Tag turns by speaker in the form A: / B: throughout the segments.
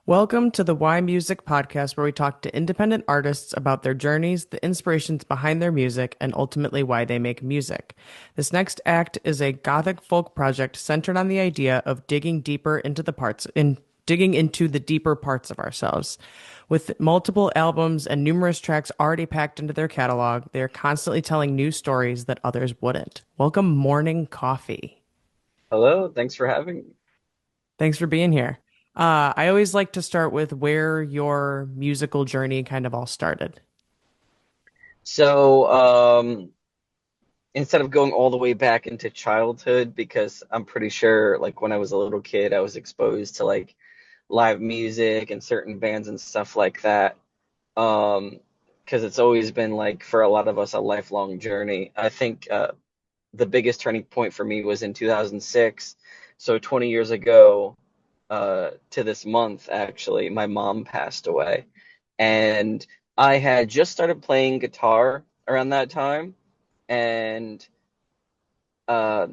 A: Welcome to the Why Music podcast, where we talk to independent artists about their journeys, the inspirations behind their music, and ultimately why they make music. This next act is a gothic folk project centered on the idea of digging into the deeper parts of ourselves. With multiple albums and numerous tracks already packed into their catalog, they are constantly telling new stories that others wouldn't. Welcome, Mourning Coffee.
B: Hello, thanks for having me.
A: Thanks for being here. I always like to start with where your musical journey kind of all started.
B: So, instead of going all the way back into childhood, because I'm pretty sure, like when I was a little kid, I was exposed to like live music and certain bands and stuff like that. Um, because it's always been like for a lot of us a lifelong journey. I think the biggest turning point for me was in 2006. So 20 years ago, to this month, actually, my mom passed away. And I had just started playing guitar around that time. And, uh,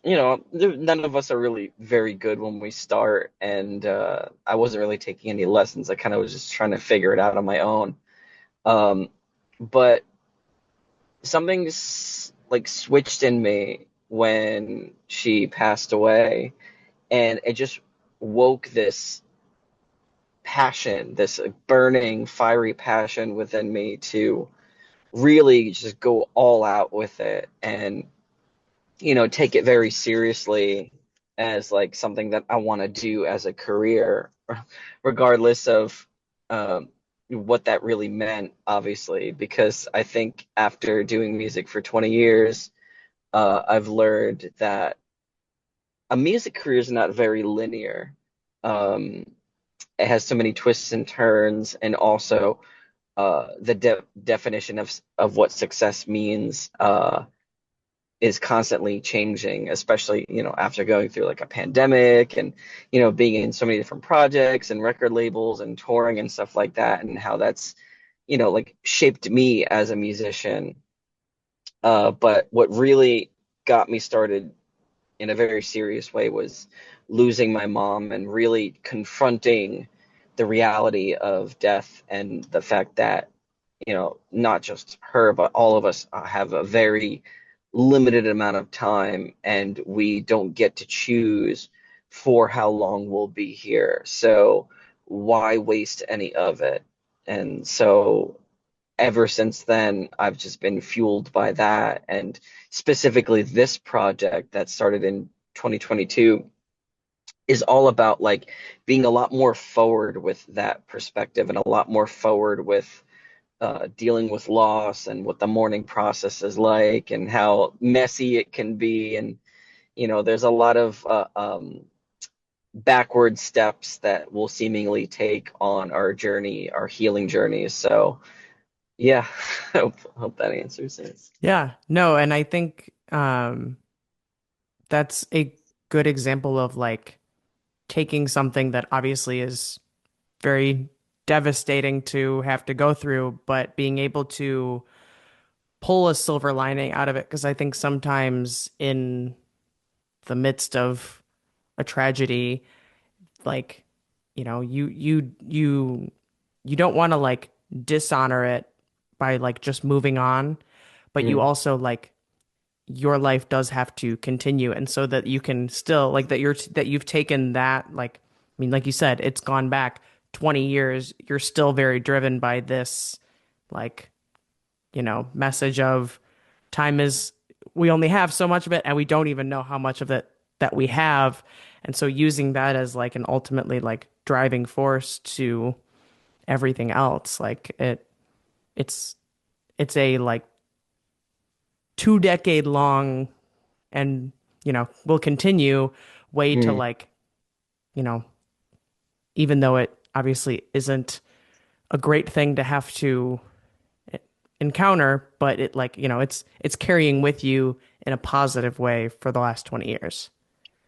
B: none of us are really very good when we start. And I wasn't really taking any lessons. I kind of was just trying to figure it out on my own. Um, but like switched in me when she passed away. And it just woke this passion, this burning, fiery passion within me to really just go all out with it and, take it very seriously as like something that I want to do as a career, regardless of um, what that really meant, obviously, because I think after doing music for 20 years, I've learned that a music career is not very linear. Um, it has so many twists and turns, and also the definition of what success means is constantly changing, especially after going through like a pandemic and being in so many different projects and record labels and touring and stuff like that, and how that's like shaped me as a musician. But what really got me started in a very serious way was losing my mom and really confronting the reality of death and the fact that, not just her, but all of us have a very limited amount of time and we don't get to choose for how long we'll be here. So why waste any of it? And so ever since then, I've just been fueled by that. And specifically, this project that started in 2022 is all about like being a lot more forward with that perspective and a lot more forward with dealing with loss and what the mourning process is like and how messy it can be. And, there's a lot of backward steps that we'll seemingly take on our journey, our healing journeys. So, yeah, I hope that answers it.
A: Yeah, no, and I think that's a good example of like taking something that obviously is very devastating to have to go through, but being able to pull a silver lining out of it. Because I think sometimes in the midst of a tragedy, like, you don't want to like dishonor it by like just moving on, but you
B: Mm,
A: also like your life does have to continue, and so that you can still like that you've taken that, like, I mean, like you said, it's gone back 20 years, you're still very driven by this, like, message of time is, we only have so much of it and we don't even know how much of it that we have. And so using that as like an ultimately like driving force to everything else, like it's it's a like 2 decade long, and will continue way to
B: mm.
A: like, you know even though it obviously isn't a great thing to have to encounter, but it, like, it's carrying with you in a positive way for the last 20 years.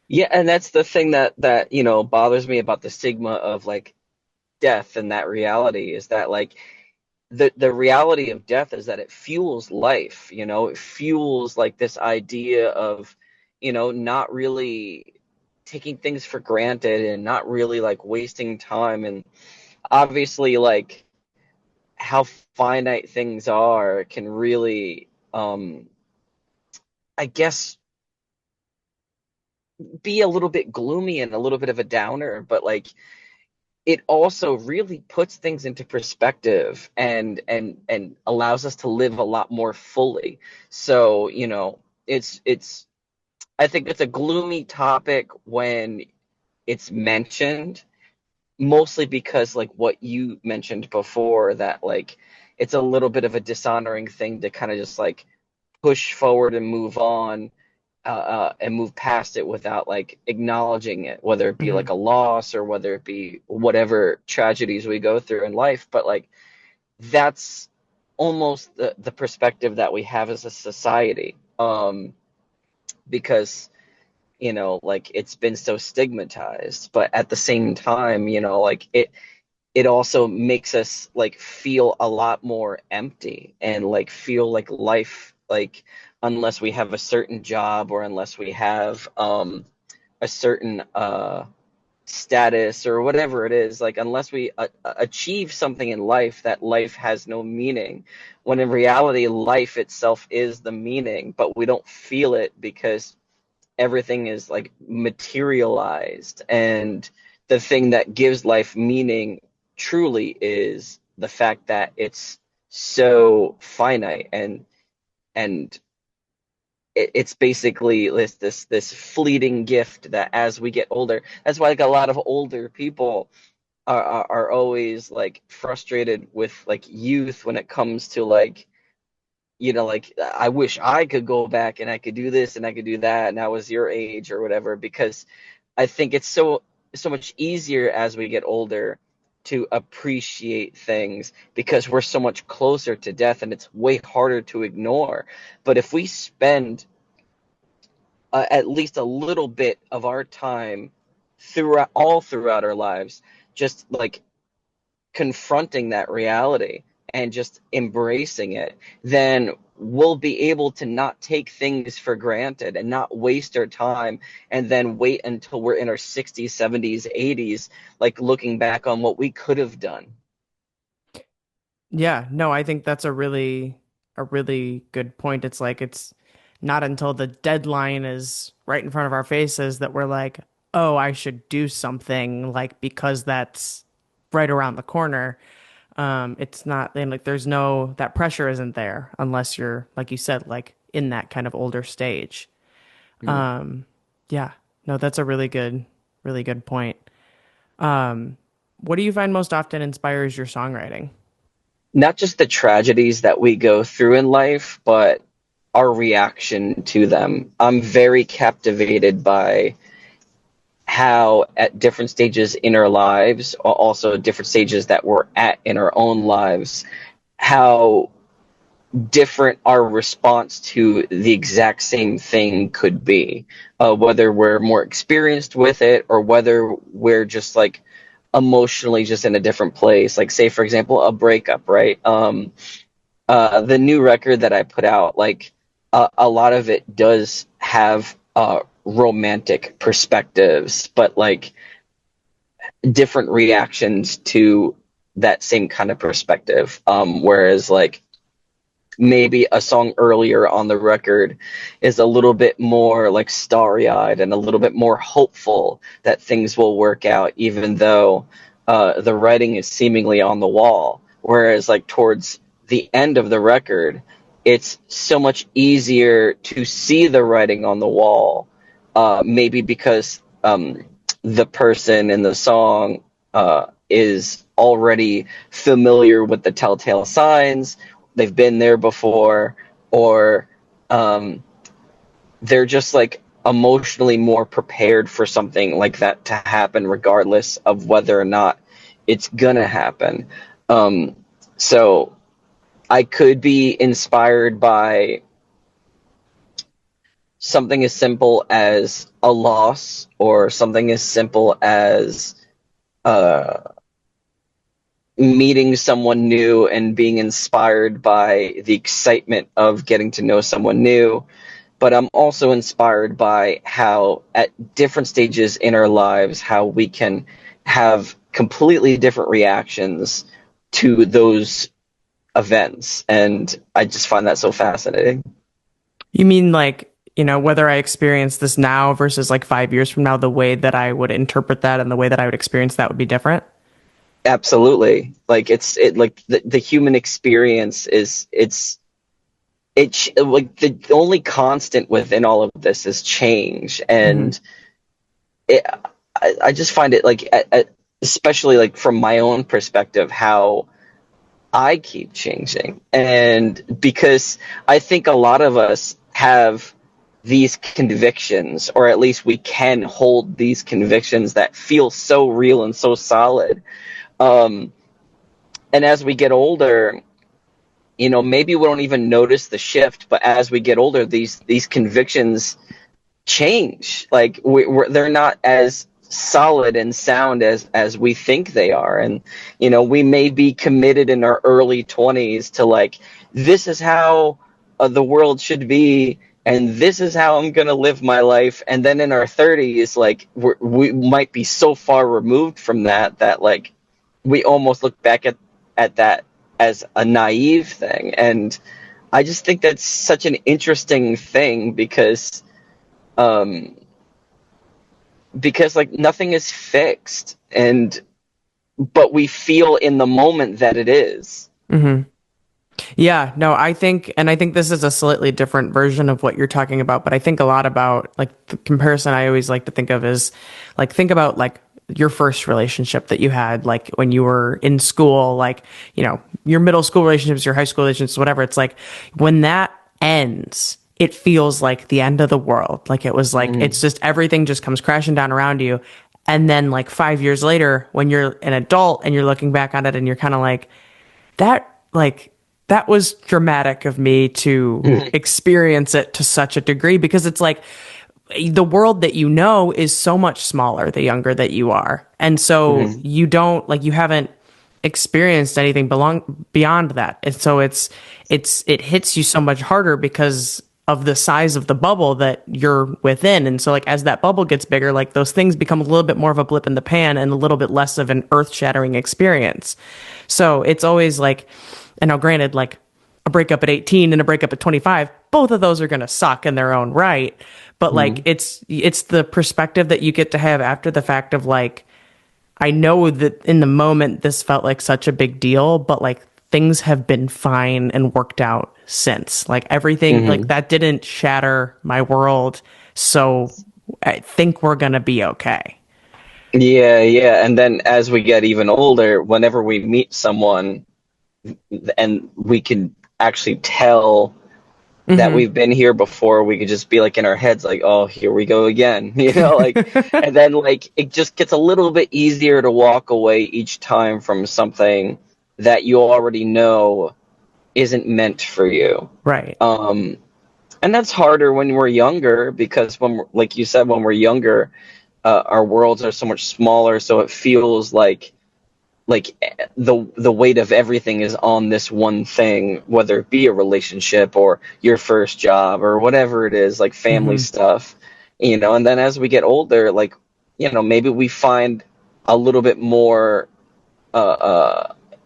B: Yeah, and that's the thing that bothers me about the stigma of like death and that reality is that like the reality of death is that it fuels life, it fuels like this idea of not really taking things for granted and not really like wasting time, and obviously like how finite things are can really I guess be a little bit gloomy and a little bit of a downer, but like it also really puts things into perspective and allows us to live a lot more fully. So, it's I think it's a gloomy topic when it's mentioned, mostly because like what you mentioned before, that like it's a little bit of a dishonoring thing to kind of just like push forward and move on, and move past it without like acknowledging it, whether it be
A: Hmm.
B: like a loss or whether it be whatever tragedies we go through in life. But like that's almost the perspective that we have as a society, because like it's been so stigmatized. But at the same time, like it also makes us like feel a lot more empty and like feel like life, like unless we have a certain job or unless we have a certain status or whatever it is, like unless we achieve something in life, that life has no meaning, when in reality life itself is the meaning, but we don't feel it because everything is like materialized. And the thing that gives life meaning truly is the fact that it's so finite, and it's basically this fleeting gift that as we get older, that's why like a lot of older people are always like frustrated with like youth when it comes to like, like I wish I could go back and I could do this and I could do that and I was your age or whatever, because I think it's so much easier as we get older to appreciate things because we're so much closer to death and it's way harder to ignore. But if we spend at least a little bit of our time throughout our lives just like confronting that reality and just embracing it, then we'll be able to not take things for granted and not waste our time and then wait until we're in our 60s, 70s, 80s, like looking back on what we could have done.
A: Yeah, no, I think that's a really good point. It's like it's not until the deadline is right in front of our faces that we're like, "Oh, I should do something," like because that's right around the corner. It's not and like there's no that pressure isn't there unless you're like you said like in that kind of older stage.
B: Mhm.
A: Um, yeah. No, that's a really good point. What do you find most often inspires your songwriting?
B: Not just the tragedies that we go through in life, but our reaction to them. I'm very captivated by how at different stages in our lives, also different stages that we're at in our own lives, how different our response to the exact same thing could be, whether we're more experienced with it or whether we're just like emotionally just in a different place. Like say for example a breakup, right? The new record that I put out, like a lot of it does have romantic perspectives, but like different reactions to that same kind of perspective. Whereas like maybe a song earlier on the record is a little bit more like starry-eyed and a little bit more hopeful that things will work out, even though the writing is seemingly on the wall. Whereas like towards the end of the record, it's so much easier to see the writing on the wall, maybe because the person in the song is already familiar with the telltale signs, they've been there before, or um, they're just like emotionally more prepared for something like that to happen, regardless of whether or not it's gonna happen. Um, so I could be inspired by something as simple as a loss, or something as simple as uh, meeting someone new and being inspired by the excitement of getting to know someone new. but I'm also inspired by how at different stages in our lives, how we can have completely different reactions to those events. And I just find that so fascinating.
A: You mean like, whether I experience this now versus like 5 years from now, the way that I would interpret that and the way that I would experience that would be different?
B: Absolutely. Like like the human experience is like the only constant within all of this is change.
A: Hmm.
B: And it, I just find it like especially like from my own perspective how I keep changing. And because I think a lot of us have these convictions, or at least we can hold these convictions that feel so real and so solid. Um, and as we get older, maybe we don't even notice the shift, but as we get older, these convictions change. Like they're not as solid and sound as we think they are. And we may be committed in our early 20s to like this is how the world should be, and this is how I'm going to live my life. And then in our 30s, like we might be so far removed from that like we almost look back at that as a naive thing. And I just think that's such an interesting thing um because like nothing is fixed, and but we feel in the moment that it is.
A: Hmm. Yeah, no, I think this is a slightly different version of what you're talking about, but I think a lot about like the comparison I always like to think of is like think about like your first relationship that you had like when you were in school, like, your middle school relationships, your high school relationships, whatever. It's like when that ends, it feels like the end of the world. Like it was like
B: Mm-hmm.
A: it's just everything just comes crashing down around you. And then like 5 years later, when you're an adult and you're looking back on it and you're kind of like that was dramatic of me to experience it to such a degree because it's like the world that you know is so much smaller the younger that you are. And so
B: Mm-hmm.
A: you don't like you haven't experienced anything beyond that. And so it hits you so much harder because of the size of the bubble that you're within. And so like as that bubble gets bigger, like those things become a little bit more of a blip in the pan and a little bit less of an earth-shattering experience. So it's always like, and now granted, like a breakup at 18 and a breakup at 25, both of those are going to suck in their own right. But like
B: Mm-hmm.
A: it's the perspective that you get to have after the fact of like, I know that in the moment this felt like such a big deal, but like things have been fine and worked out since. Like everything, like
B: Mm-hmm.
A: that didn't shatter my world. So I think we're gonna be okay.
B: Yeah, yeah. And then as we get even older, whenever we meet someone and we can actually tell that
A: Hmm.
B: we've been here before, we could just be like in our heads, like, oh, here we go again, like, and then like it just gets a little bit easier to walk away each time from something that you already know isn't meant for you.
A: Right.
B: Um, and that's harder when we're younger because like you said, when we're younger, our worlds are so much smaller, so it feels like the weight of everything is on this one thing, whether it be a relationship or your first job or whatever it is, like family
A: Hmm.
B: stuff, and then as we get older, like, maybe we find a little bit more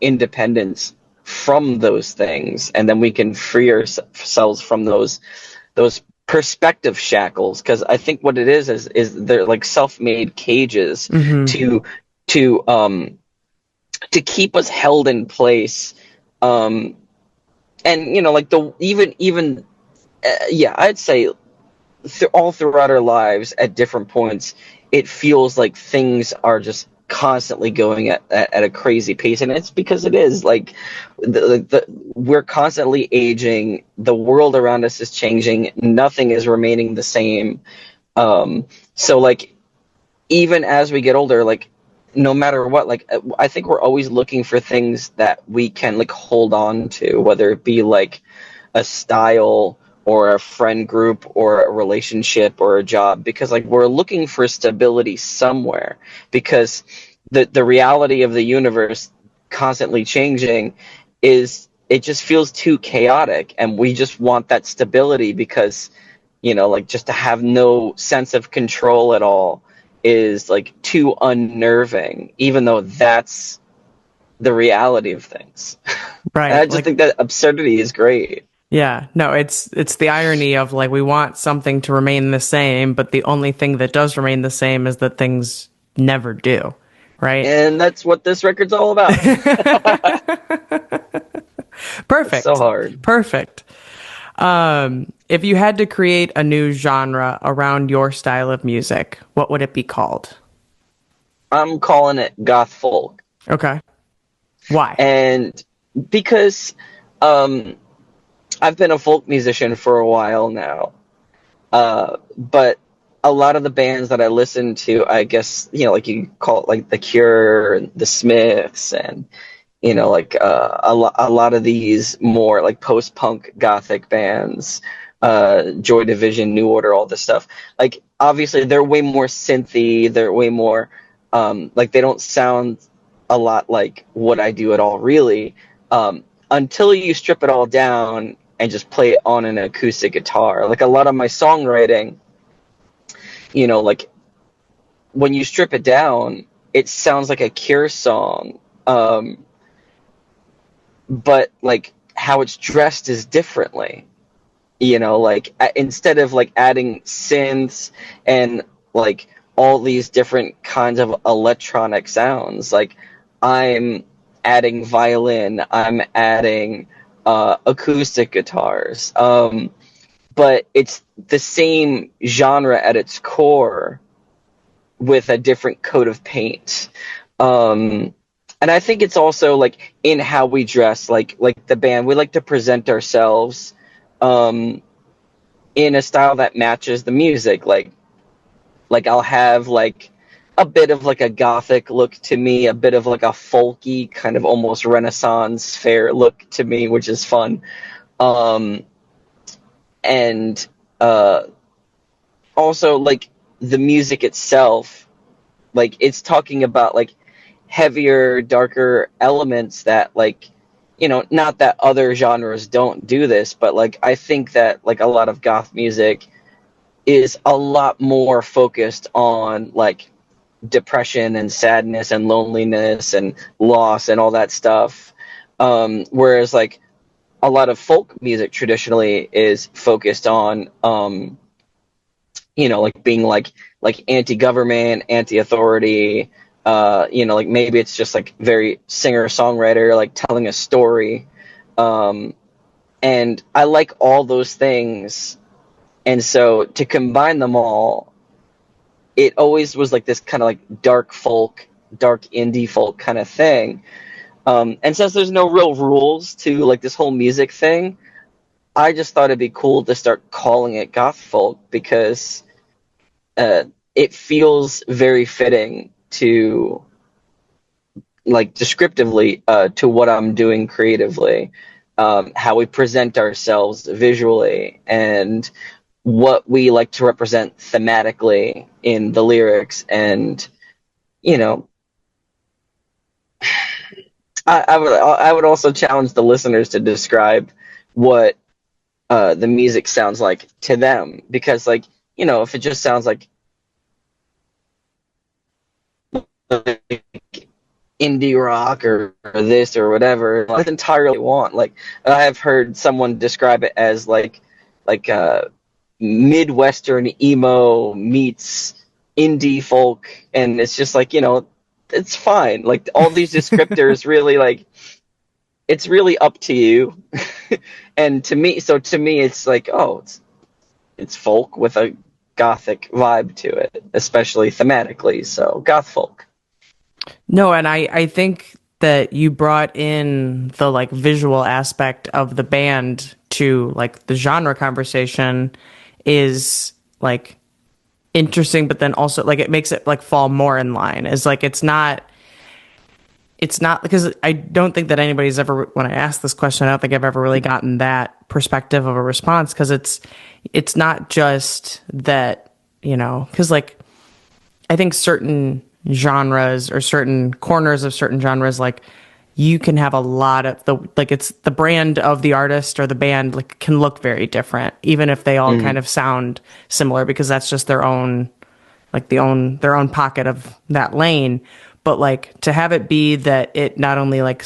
B: independence from those things, and then we can free ourselves from those perspective shackles, because I think what it is they're like self-made cages
A: Hmm.
B: to to um to keep us held in place. um and like the even yeah, I'd say all throughout our lives at different points it feels like things are just constantly going at a crazy pace, and it's because it is like we're constantly aging, the world around us is changing, nothing is remaining the same. So like even as we get older, like no matter what, like I think we're always looking for things that we can like hold on to, whether it be like a style or a friend group or a relationship or a job, because like we're looking for stability somewhere, because the reality of the universe constantly changing is it just feels too chaotic, and we just want that stability because like just to have no sense of control at all is like too unnerving, even though that's the reality of things. And I
A: Right.
B: just
A: Like,
B: think that absurdity is great.
A: yeah, no, it's the irony of like we want something to remain the same, but the only thing that does remain the same is that things never do, right?
B: And that's what this record's all about. It's so
A: Perfect.
B: hard.
A: Perfect. If you had to create a new genre around your style of music, what would it be called?
B: I'm calling it goth folk.
A: Okay. Why?
B: And because um, I've been a folk musician for a while now, but a lot of the bands that I listen to, I guess, like you call it like The Cure and The Smiths and, like a lot of these more like post-punk gothic bands, Joy Division, New Order, all this stuff. Like, obviously, they're way more synthy. They're way more, like, they don't sound a lot like what I do at all, really, until you strip it all down and just play it on an acoustic guitar. Like, a lot of my songwriting, like, when you strip it down, it sounds like a Cure song. But like how it's dressed is differently, like instead of like adding synths and like all these different kinds of electronic sounds, like I'm adding violin, I'm adding acoustic guitars, but it's the same genre at its core with a different coat of paint. um and I think it's also like in how we dress, like the band, we like to present ourselves um in a style that matches the music. Like I'll have like a bit of like a gothic look to me, a bit of like a folky kind of almost Renaissance fair look to me, which is fun. um and uh Also, like, the music itself, like it's talking about like heavier, darker elements that, like, not that other genres don't do this, but like I think that like a lot of goth music is a lot more focused on like depression and sadness and loneliness and loss and all that stuff. Whereas like a lot of folk music traditionally is focused on like being like anti-government, anti-authority. Like maybe it's just like very singer-songwriter, like telling a story. Um, and I like all those things. And so to combine them all, it always was like this kind of like dark folk, dark indie folk kind of thing. And since there's no real rules to like this whole music thing, I just thought it'd be cool to start calling it goth folk because uh, it feels very fitting to like descriptively to what I'm doing creatively, how we present ourselves visually, and what we like to represent thematically in the lyrics. And you know, I would also challenge the listeners to describe what the music sounds like to them, because like if it just sounds like indie rock or this or whatever, that's entirely want. Like I have heard someone describe it as like midwestern emo meets indie folk, and it's just like it's fine. Like all these descriptors really, like, it's really up to you. And to me it's like, oh, it's folk with a gothic vibe to it, especially thematically, so goth folk.
A: No, and I think that you brought in the like visual aspect of the band to like the genre conversation is like interesting, but then also like it makes it like fall more in line. Is like it's not because I don't think that anybody's ever, when I asked this question, I don't think I've ever really gotten that perspective of a response, because it's not just that, because like I think certain genres or certain corners of certain genres, like you can have a lot of the like it's the brand of the artist or the band like can look very different, even if they all kind
B: Hmm.
A: of sound similar because that's just their own their own pocket of that lane. But like to have it be that it not only like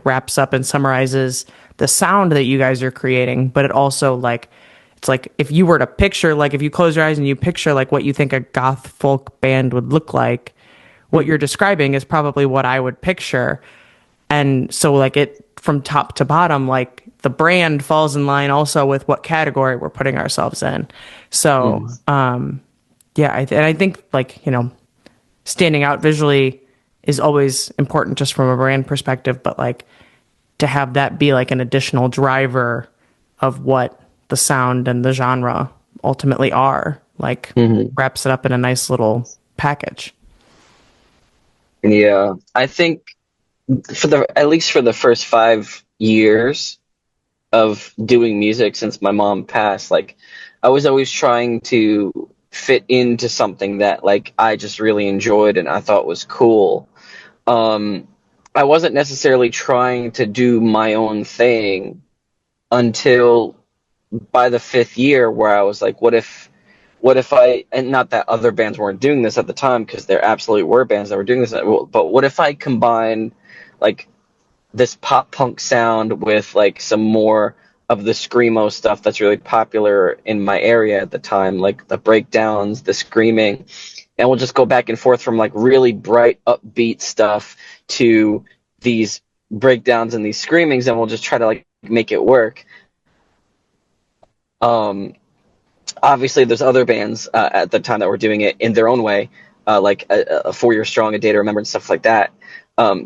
A: wraps up and summarizes the sound that you guys are creating, but it also like it's like if you were to picture like if you close your eyes and you picture like what you think a goth folk band would look like, what you're describing is probably what I would picture. And so like it from top to bottom, like the brand falls in line also with what category we're putting ourselves in. So,
B: Hmm.
A: yeah, and I think like, you know, standing out visually is always important just from a brand perspective, but like to have that be like an additional driver of what the sound and the genre ultimately are, like
B: Hmm.
A: wraps it up in a nice little package.
B: Yeah, I think for the at least for the first 5 years of doing music since my mom passed, like I was always trying to fit into something that like I just really enjoyed and I thought was cool. Um, I wasn't necessarily trying to do my own thing until by the fifth year where I was like, what if I, and not that other bands weren't doing this at the time because there absolutely were bands that were doing this, but what if I combined like this pop punk sound with like some more of the screamo stuff that's really popular in my area at the time, like the breakdowns, the screaming, and we'll just go back and forth from like really bright upbeat stuff to these breakdowns and these screamings, and we'll just try to like make it work. Um, Obviously, there's other bands at the time that were doing it in their own way, like a 4 Year Strong, A Day to Remember, and stuff like that.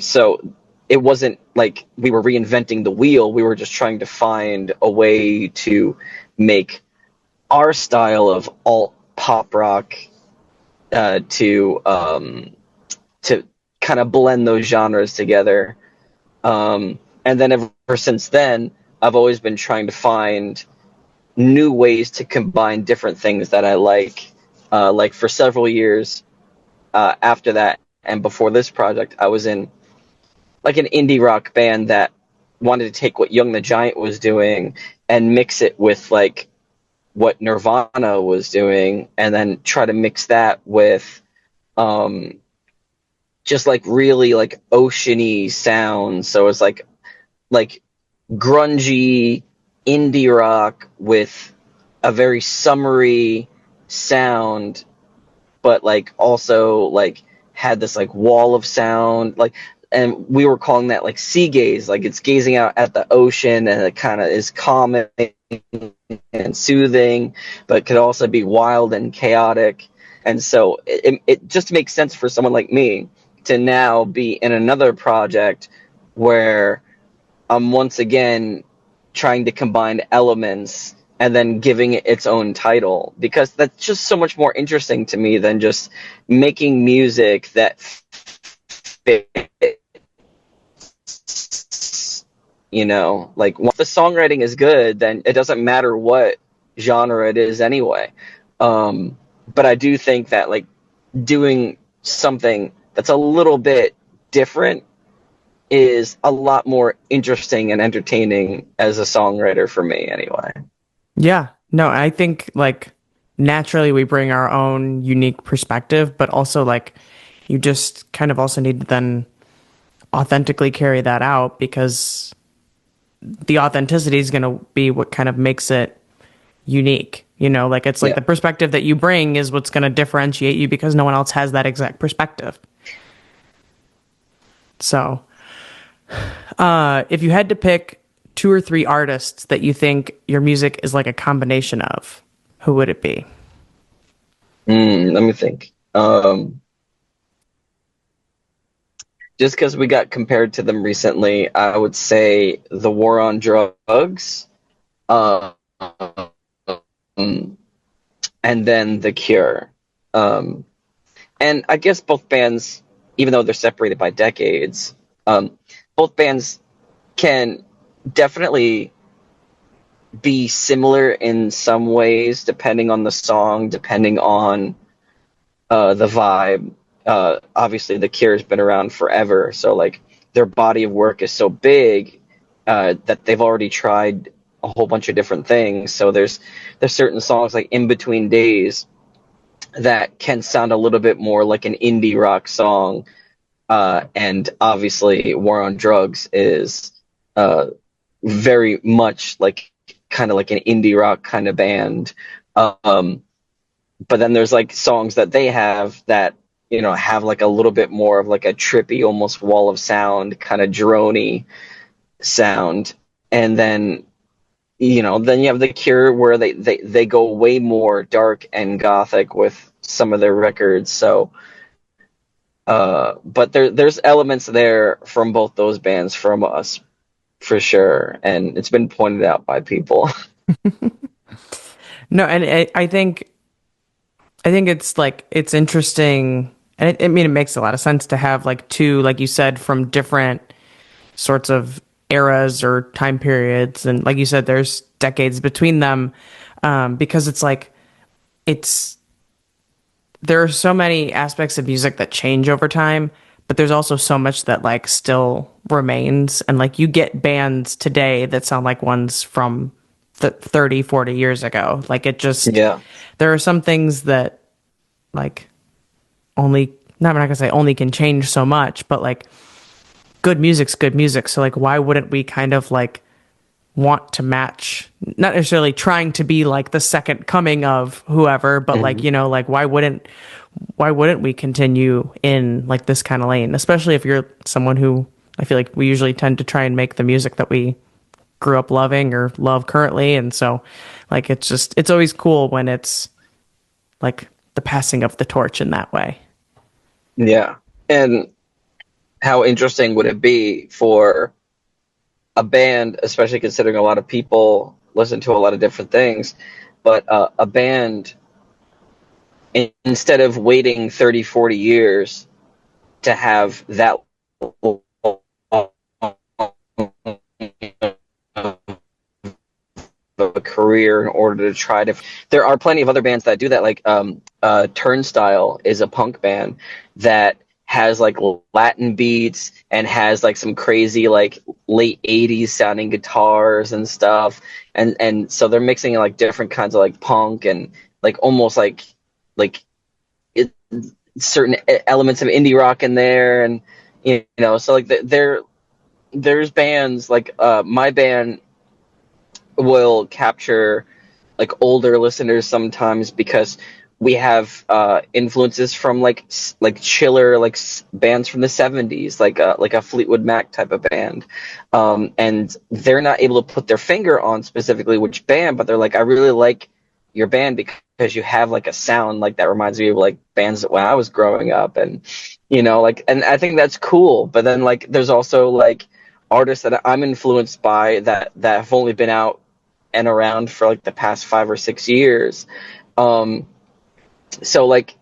B: So it wasn't like we were reinventing the wheel. We were just trying to find a way to make our style of alt pop rock to kind of blend those genres together. And then ever since then, I've always been trying to find new ways to combine different things that I like. Like for several years after that and before this project, I was in like an indie rock band that wanted to take what Young the Giant was doing and mix it with like what Nirvana was doing, and then try to mix that with um, just like really like oceany sounds. So it's like grungy indie rock with a very summery sound, but like also like had this like wall of sound, like, and we were calling that like sea gaze, like it's gazing out at the ocean and it kind of is calming and soothing, but could also be wild and chaotic. And so it just makes sense for someone like me to now be in another project where I'm once again trying to combine elements and then giving it its own title, because that's just so much more interesting to me than just making music that fits, like once the songwriting is good, then it doesn't matter what genre it is anyway. But I do think that like doing something that's a little bit different is a lot more interesting and entertaining as a songwriter for me anyway.
A: Yeah. No, I think like naturally we bring our own unique perspective, but also like you just kind of also need to then authentically carry that out because the authenticity is going to be what kind of makes it unique. You know, like it's like
B: Yeah.
A: the perspective that you bring is what's going to differentiate you because no one else has that exact perspective. So, if you had to pick two or three artists that you think your music is like a combination of, who would it be?
B: Let me think. Just because we got compared to them recently, I would say the War on Drugs, um, and then The Cure. Um, and I guess both bands, even though they're separated by decades, both bands can definitely be similar in some ways, depending on the song, depending on the vibe. Obviously, The Cure's been around forever, so like their body of work is so big that they've already tried a whole bunch of different things. So there's certain songs like In Between Days that can sound a little bit more like an indie rock song. And obviously, War on Drugs is uh, very much like kind of like an indie rock kind of band. Um, but then there's like songs that they have that have like a little bit more of like a trippy, almost wall of sound kind of droney sound. And then you have The Cure where they go way more dark and gothic with some of their records. So but there's elements there from both those bands from us for sure, and it's been pointed out by people.
A: No, and I think it's like it's interesting, and I mean it makes a lot of sense to have like two, like you said, from different sorts of eras or time periods, and like you said, there's decades between them, because it's like it's there are so many aspects of music that change over time, but there's also so much that like still remains, and like you get bands today that sound like ones from 30, 40 years ago. Like it just
B: Yeah,
A: there are some things that like only not I'm not gonna say only can change so much, but like good music's good music. So like why wouldn't we kind of like want to match, not necessarily trying to be like the second coming of whoever, but like,
B: hmm,
A: like why wouldn't we continue in like this kind of lane, especially if you're someone who I feel like we usually tend to try and make the music that we grew up loving or love currently. And so like it's always cool when it's like the passing of the torch in that way.
B: yeah. And how interesting would it be for a band, especially considering a lot of people listen to a lot of different things, but a band, instead of waiting 30, 40 years to have that a career in order to try to. There are plenty of other bands that do that. Like Turnstile is a punk band that has like Latin beats and has like some crazy like late 80s sounding guitars and stuff. And so they're mixing like different kinds of like punk and like almost like it, certain elements of indie rock in there. And so like there's bands like my band will capture like older listeners sometimes because we have influences from like chiller bands from the 70s, like a Fleetwood Mac type of band, and they're not able to put their finger on specifically which band, but they're like, I really like your band because you have like a sound like that reminds me of like bands that when I was growing up. And like, and I think that's cool. But then like there's also like artists that I'm influenced by that have only been out and around for like the past 5 or 6 years. Um, so like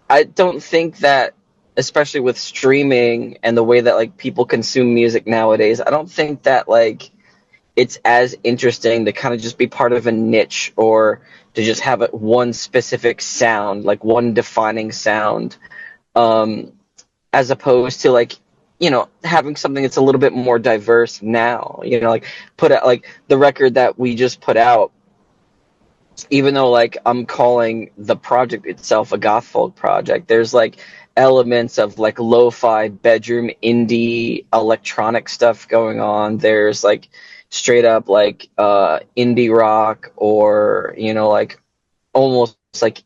B: I don't think that, especially with streaming and the way that like people consume music nowadays, I don't think that like it's as interesting to kind of just be part of a niche or to just have one specific sound, like one defining sound, um, as opposed to like having something that's a little bit more diverse now. Like put out like the record that we just put out, even though like I'm calling the project itself a goth folk project, there's like elements of like lo-fi bedroom indie electronic stuff going on. There's like straight up like indie rock, or like almost like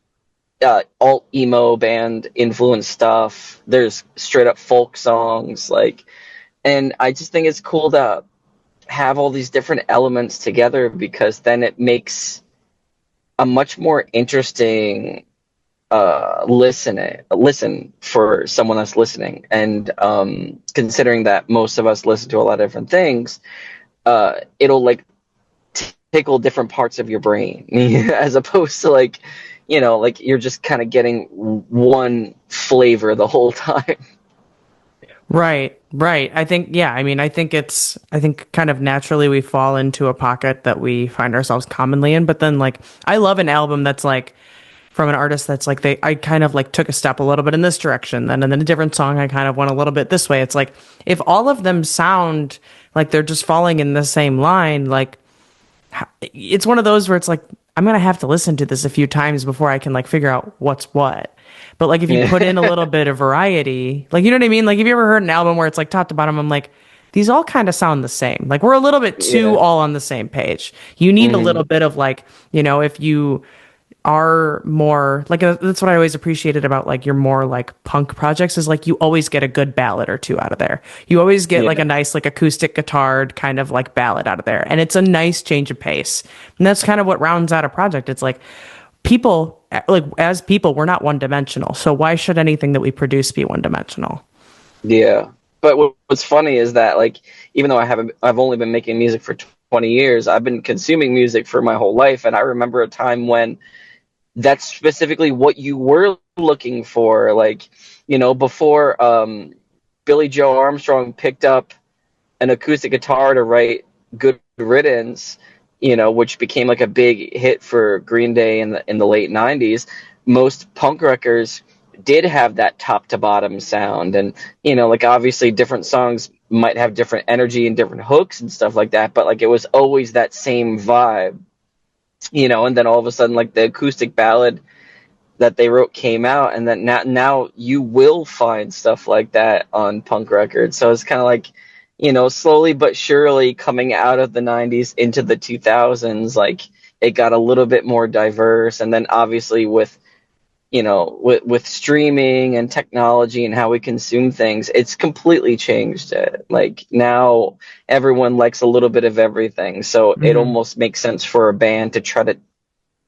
B: alt emo band influence stuff. There's straight up folk songs, like, and I just think it's cool to have all these different elements together because then it makes a much more interesting listen for someone that's listening. And considering that most of us listen to a lot of different things, it'll like tickle different parts of your brain as opposed to like you're just kind of getting one flavor the whole time.
A: Right, right. I think, yeah, I mean, I think kind of naturally we fall into a pocket that we find ourselves commonly in. But then, like, I love an album that's like from an artist that's like I kind of like took a step a little bit in this direction, then and then a different song I kind of went a little bit this way. It's like if all of them sound like they're just falling in the same line, like it's one of those where it's like I'm gonna have to listen to this a few times before I can like figure out what's what. But like if you put in a little bit of variety, like you know what I mean? Like have you ever heard an album where it's like top to bottom, I'm like, these all kind of sound the same. Like we're a little bit too
B: Yeah.
A: all on the same page. You need a little
B: Hmm.
A: bit of like, if you are more like that's what I always appreciated about like your more like punk projects is like you always get a good ballad or two out of there. You always get like a
B: Yeah.
A: nice like acoustic guitared kind of like ballad out of there. And it's a nice change of pace. And that's kind of what rounds out a project. It's like people like as people we're not one dimensional. So why should anything that we produce be one dimensional?
B: Yeah. But what's funny is that like even though I've only been making music for 20 years, I've been consuming music for my whole life, and I remember a time when that's specifically what you were looking for. Like, before Billy Joe Armstrong picked up an acoustic guitar to write Good Riddance, which became like a big hit for Green Day in the late 90s, most punk records did have that top to bottom sound. And, like obviously different songs might have different energy and different hooks and stuff like that, but like it was always that same vibe. And then all of a sudden, like the acoustic ballad that they wrote came out, and then now you will find stuff like that on punk records. So it's kind of like, slowly but surely coming out of the 90s into the 2000s, like it got a little bit more diverse. And then obviously with streaming and technology and how we consume things, it's completely changed it. Like now everyone likes a little bit of everything. So it
A: Hmm.
B: almost makes sense for a band to try to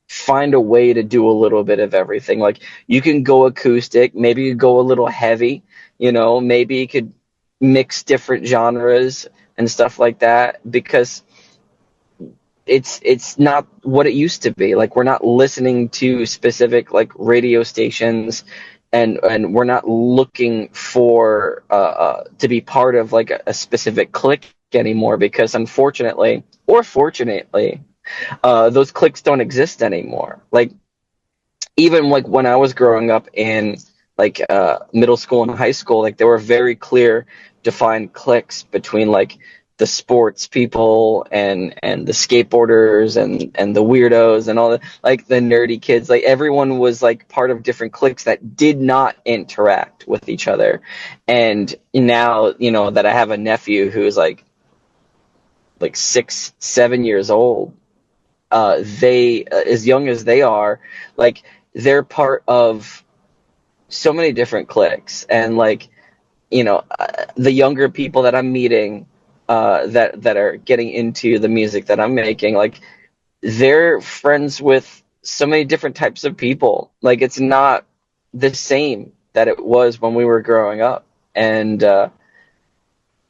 B: find a way to do a little bit of everything. Like you can go acoustic, maybe you go a little heavy, maybe you could mix different genres and stuff like that, because it's not what it used to be. Like we're not listening to specific like radio stations, and we're not looking for to be part of like a specific clique anymore, because unfortunately or fortunately, those cliques don't exist anymore. Like even like when I was growing up in like middle school and high school, like there were very clear defined cliques between like the sports people and the skateboarders and the weirdos and all the like the nerdy kids. Like everyone was like part of different cliques that did not interact with each other. And now, that I have a nephew who's like 6, 7 years old, they as young as they are, like they're part of so many different cliques. And like the younger people that I'm meeting, that are getting into the music that I'm making, like they're friends with so many different types of people. Like it's not the same that it was when we were growing up. And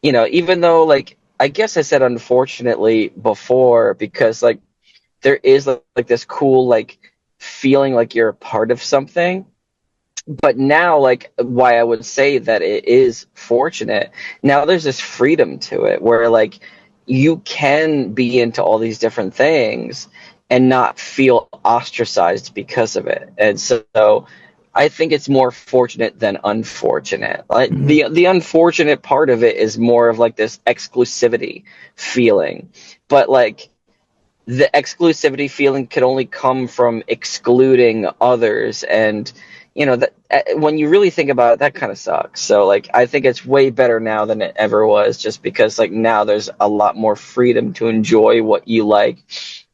B: even though like I guess I said unfortunately before, because like there is like this cool like feeling like you're a part of something. But now, like, why I would say that it is fortunate, now there's this freedom to it where like you can be into all these different things and not feel ostracized because of it. And so I think it's more fortunate than unfortunate. Like
A: Hmm.
B: the unfortunate part of it is more of like this exclusivity feeling. But like the exclusivity feeling could only come from excluding others. And that when you really think about it, that kind of sucks. So like I think it's way better now than it ever was, just because like now there's a lot more freedom to enjoy what you like.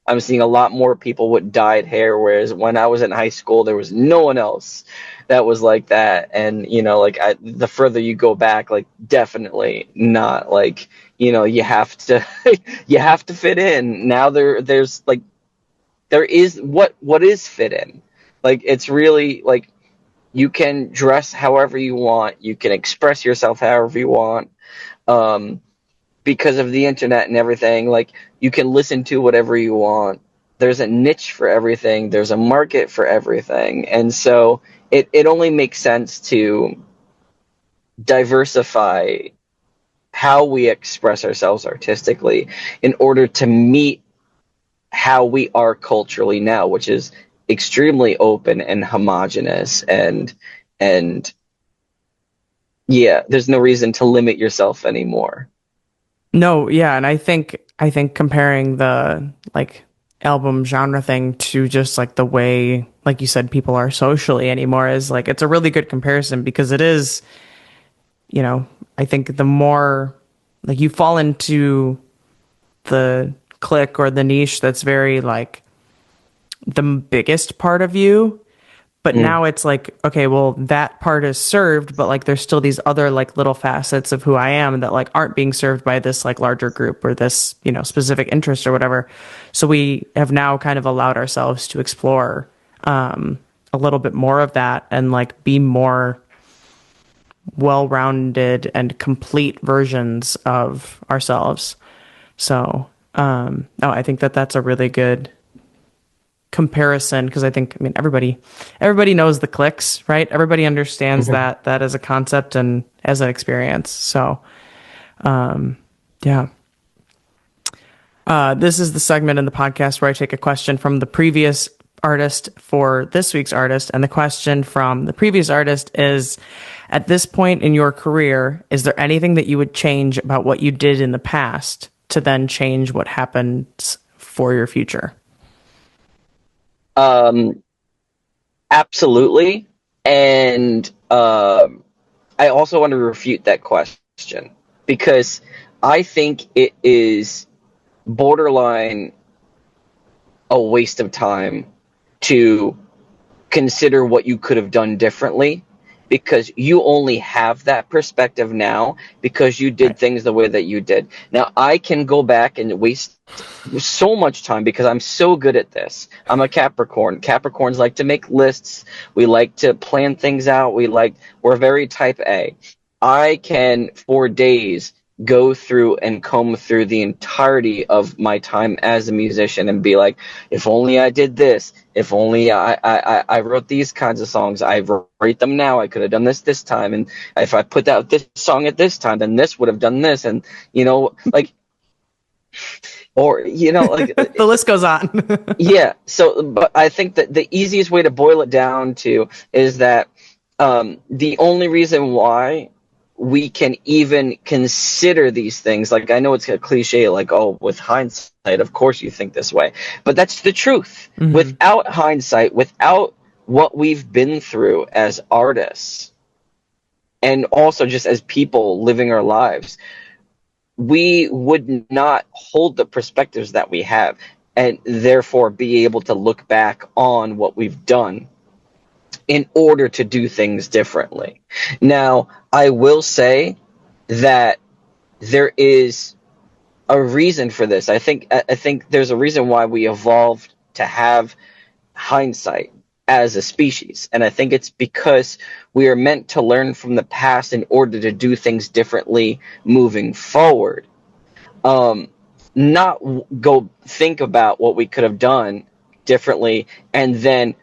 B: I'm seeing a lot more people with dyed hair, whereas when I was in high school there was no one else that was like that. And like the further you go back, like definitely not. Like you have to you have to fit in. Now there's like there is what is fit in. Like it's really like you can dress however you want, you can express yourself however you want, um because of the internet and everything. Like you can listen to whatever you want. There's a niche for everything, there's a market for everything. And so it only makes sense to diversify how we express ourselves artistically in order to meet how we are culturally now, which is extremely open and homogenous, and yeah, there's no reason to limit yourself anymore.
A: No, yeah, and I think comparing the like album genre thing to just like the way, like you said, people are socially anymore is like it's a really good comparison because it is, you know, I think the more like you fall into the clique or the niche that's very like the biggest part of you. But
B: Mm.
A: now it's like, okay, well, that part is served, but like there's still these other like little facets of who I am that like aren't being served by this like larger group or this, specific interest or whatever. So we have now kind of allowed ourselves to explore a little bit more of that and like be more well-rounded and complete versions of ourselves. So, no, I think that that's a really good comparison because I mean everybody knows the clicks, right? Everybody understands that as a concept and as an experience. So yeah. This is the segment in the podcast where I take a question from the previous artist for this week's artist, and the question from the previous artist is: at this point in your career, is there anything that you would change about what you did in the past to then change what happens for your future?
B: Um, Absolutely. And I also want to refute that question because I think it is borderline a waste of time to consider what you could have done differently because you only have that perspective now because you did
A: Right.
B: things the way that you did. Now, I can go back and waste so much time because I'm so good at this. I'm a Capricorn. Capricorns like to make lists. We like to plan things out. We're very type A. I can for days go through and comb through the entirety of my time as a musician and be like, if only I did this, if only I wrote these kinds of songs, I write them now, I could have done this time, and if I put out this song at this time, then this would have done this, and like, or like,
A: The list goes on.
B: yeah. So, but I think that the easiest way to boil it down to is that the only reason why we can even consider these things, like I know it's a cliche, like, oh, with hindsight, of course you think this way, but that's the truth.
A: Hmm.
B: Without hindsight, without what we've been through as artists, and also just as people living our lives, we would not hold the perspectives that we have and therefore be able to look back on what we've done in order to do things differently. Now, I will say that there is a reason for this. I think there's a reason why we evolved to have hindsight as a species, and I think it's because we are meant to learn from the past in order to do things differently moving forward. um, Not go think about what we could have done differently and then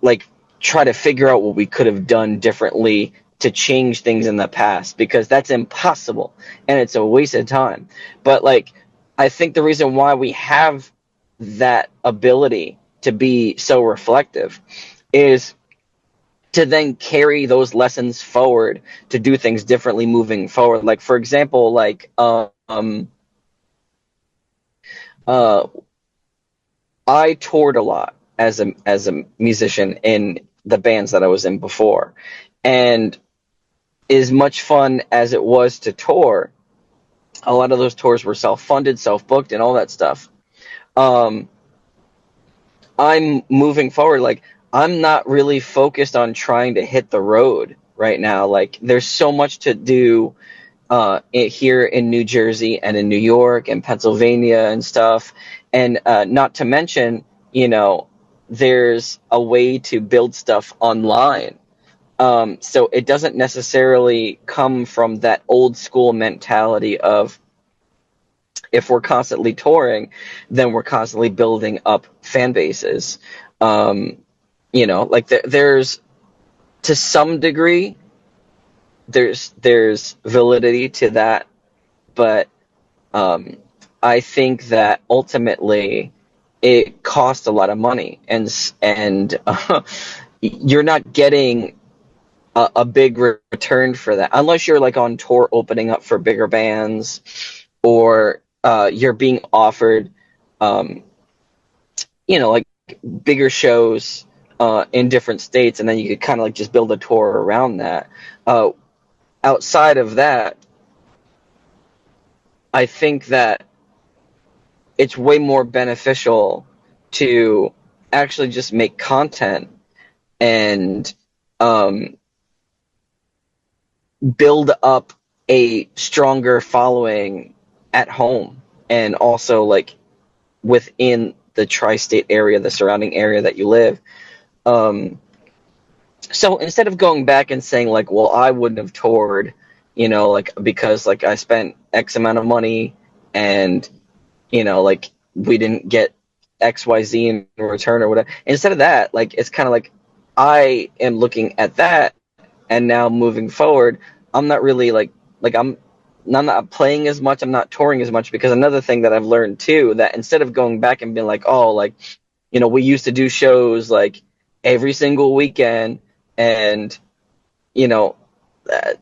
B: like try to figure out what we could have done differently to change things in the past because that's impossible and it's a waste of time. But like, I think the reason why we have that ability to be so reflective is to then carry those lessons forward to do things differently moving forward. Like, for example, like uh, I toured a lot as a musician in the bands that I was in before, and as much fun as it was to tour, a lot of those tours were self-funded, self-booked, and all that stuff. Um, I'm moving forward. Like, I'm not really focused on trying to hit the road right now. Like, there's so much to do here in New Jersey and in New York and Pennsylvania and stuff. And not to mention, there's a way to build stuff online. So it doesn't necessarily come from that old school mentality of if we're constantly touring, then we're constantly building up fan bases. Um, like there's to some degree, there's validity to that, but um, I think that ultimately, it costs a lot of money, and you're not getting a big return for that unless you're like on tour opening up for bigger bands, or you're being offered um, like bigger shows in different states, and then you could kind of like just build a tour around that. Uh, Outside of that, I think that it's way more beneficial to actually just make content and um, build up a stronger following at home, and also like within the tri-state area, the surrounding area that you live. Um, so instead of going back and saying like, well, I wouldn't have toured, like because like I spent X amount of money, and like we didn't get XYZ in return or whatever. Instead of that, like it's kind of like I am looking at that, and now moving forward, I'm not really like I'm not playing as much, I'm not touring as much, because another thing that I've learned too, that instead of going back and being like, oh, like we used to do shows like every single weekend, and you know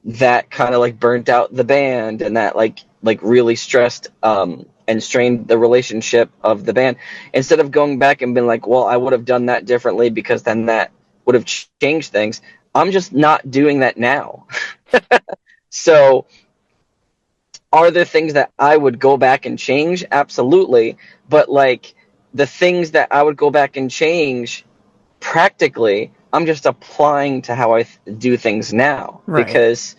B: that kind of like burnt out the band, and that like really stressed and strained the relationship of the band. Instead of going back and being like, well, I would have done that differently because then that would have changed things, I'm just not doing that now. So are there things that I would go back and change? Absolutely. But like the things that I would go back and change practically, I'm just applying to how I do things now,
A: Right.
B: because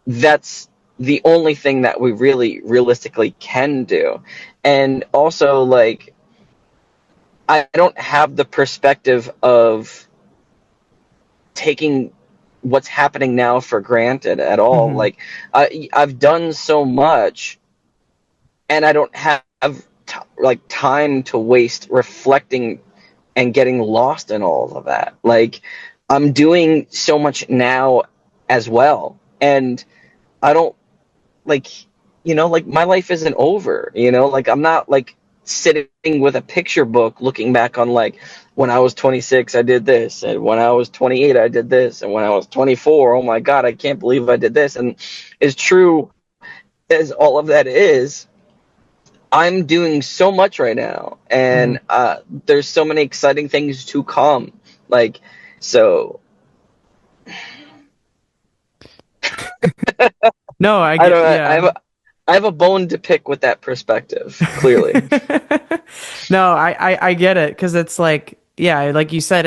B: that's the only thing that we really realistically can do. And also, like, I don't have the perspective of taking what's happening now for granted at all.
A: Hmm.
B: Like, I've done so much, and I don't have like time to waste reflecting and getting lost in all of that. Like, I'm doing so much now as well, and I don't like like my life isn't over. Like I'm not like sitting with a picture book looking back on like when I was 26 I did this, and when I was 28 I did this, and when I was 24, oh my god, I can't believe I did this. And as true as all of that is, I'm doing so much right now,
A: Hmm.
B: and there's so many exciting things to come. Like, so
A: No, I
B: I
A: get,
B: don't know.
A: yeah.
B: I have a bone to pick with that perspective, clearly.
A: No, I get it because it's like, yeah, like you said,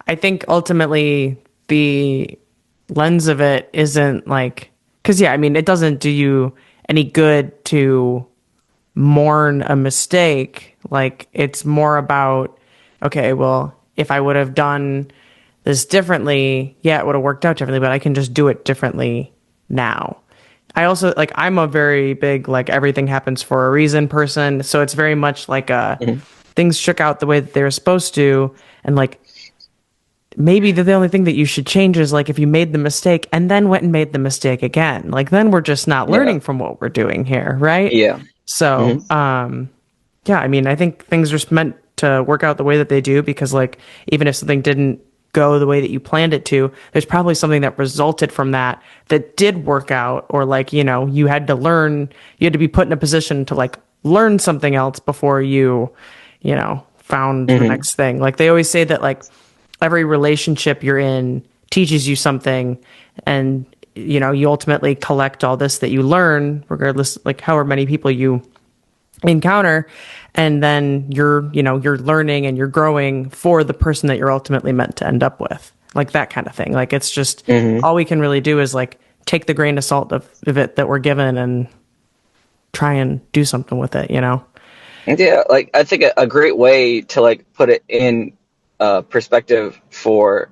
A: I think ultimately the lens of it isn't like, because yeah, I mean, it doesn't do you any good to mourn a mistake. Like, it's more about, okay, well, if I would have done this differently, yeah, it would have worked out differently, but I can just do it differently now. I also like I'm a very big like everything happens for a reason person, so it's very much like
B: Mhm.
A: things shook out the way that they were supposed to, and like maybe the only thing that you should change is like if you made the mistake and then went and made the mistake again, like then we're just not
B: Yeah.
A: learning from what we're doing here, right?
B: Yeah.
A: So,
B: Hmm.
A: yeah, I mean, I think things are meant to work out the way that they do because, like, even if something didn't go the way that you planned it to, there's probably something that resulted from that that did work out, or like, you had to learn, you had to be put in a position to like learn something else before found the
B: Hmm.
A: next thing. Like, they always say that, like, every relationship you're in teaches you something, and, you ultimately collect all this that you learn, regardless, like, however many people you encounter, and then you're learning and you're growing for the person that you're ultimately meant to end up with, like that kind of thing. Like, it's just
B: Hmm.
A: all we can really do is like take the grain of salt of it that we're given and try and do something with it.
B: Yeah, like I think a great way to like put it in perspective for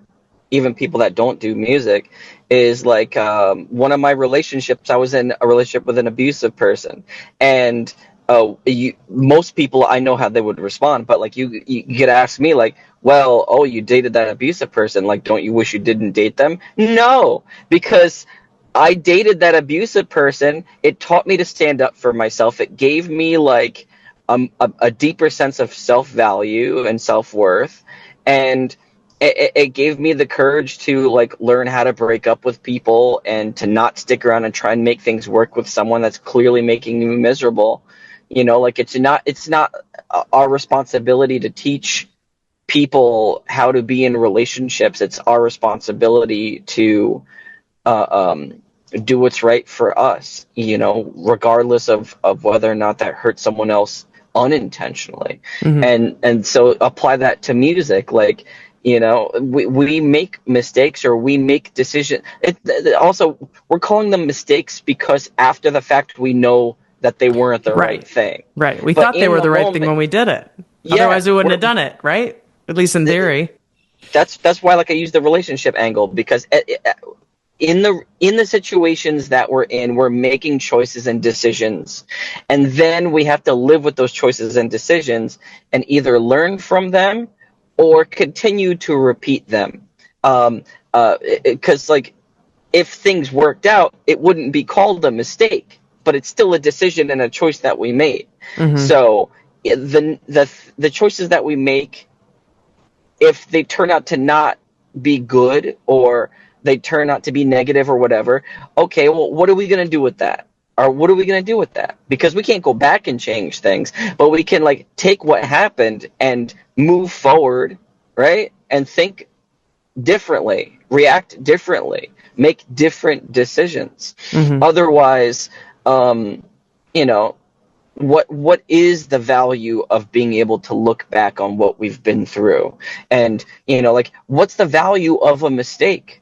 B: even people that don't do music is like one of my relationships. I was in a relationship with an abusive person, and most people I know how they would respond, but like you could ask me like, well, oh, you dated that abusive person, like, don't you wish you didn't date them? No, because I dated that abusive person. It taught me to stand up for myself. It gave me like a deeper sense of self-value and self-worth, and it gave me the courage to like learn how to break up with people and to not stick around and try and make things work with someone that's clearly making me miserable. Like it's not our responsibility to teach people how to be in relationships. It's our responsibility to uh, um, do what's right for us, regardless of whether or not that hurts someone else unintentionally.
A: Hmm.
B: And so apply that to music. Like, we make mistakes or we make decisions. Also, we're calling them mistakes because after the fact we know that they weren't the right
A: Right.
B: thing.
A: Right. We
B: But
A: thought they
B: in
A: were
B: the
A: the right thing
B: moment,
A: when we did it.
B: yeah,
A: Otherwise, we wouldn't have done it, right? At least in theory.
B: that's why like I use the relationship angle, because in the situations that we're in, we're making choices and decisions, and then we have to live with those choices and decisions and either learn from them or continue to repeat them. Because like if things worked out, it wouldn't be called a mistake, but it's still a decision and a choice that we made.
A: Hmm.
B: So the choices that we make, if they turn out to not be good or they turn out to be negative or whatever, okay, well, what are we going to do with that? Or what are we going to do with that? Because we can't go back and change things, but we can like take what happened and move forward, right? And think differently, react differently, make different decisions.
A: Hmm.
B: Otherwise, um, you know, what is the value of being able to look back on what we've been through? And like, what's the value of a mistake?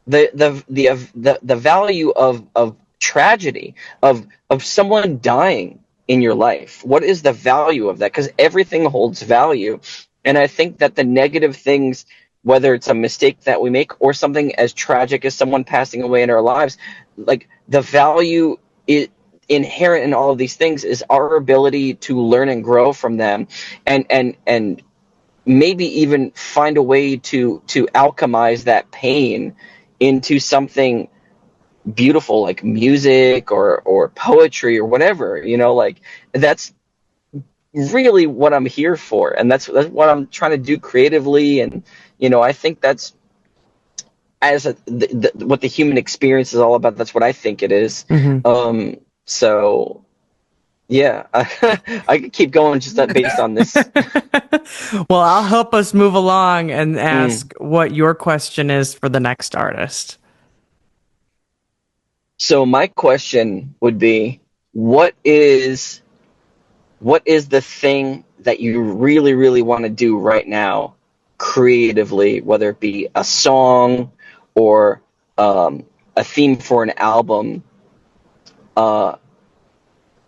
B: The value of tragedy, of someone dying in your life, what is the value of that? Because everything holds value. And I think that the negative things, whether it's a mistake that we make or something as tragic as someone passing away in our lives, like the value is inherent in all of these things is our ability to learn and grow from them, and maybe even find a way to alchemize that pain into something beautiful, like music or poetry or whatever. Like, that's really what I'm here for, and that's what I'm trying to do creatively. And I think that's what the human experience is all about. That's what I think it is.
A: Hmm.
B: So yeah, I could keep going just that based on this.
A: Well, I'll help us move along and
B: Mm.
A: ask what your question is for the next artist.
B: So my question would be, what is what is the thing that you really, really want to do right now, creatively, whether it be a song or a theme for an album, uh,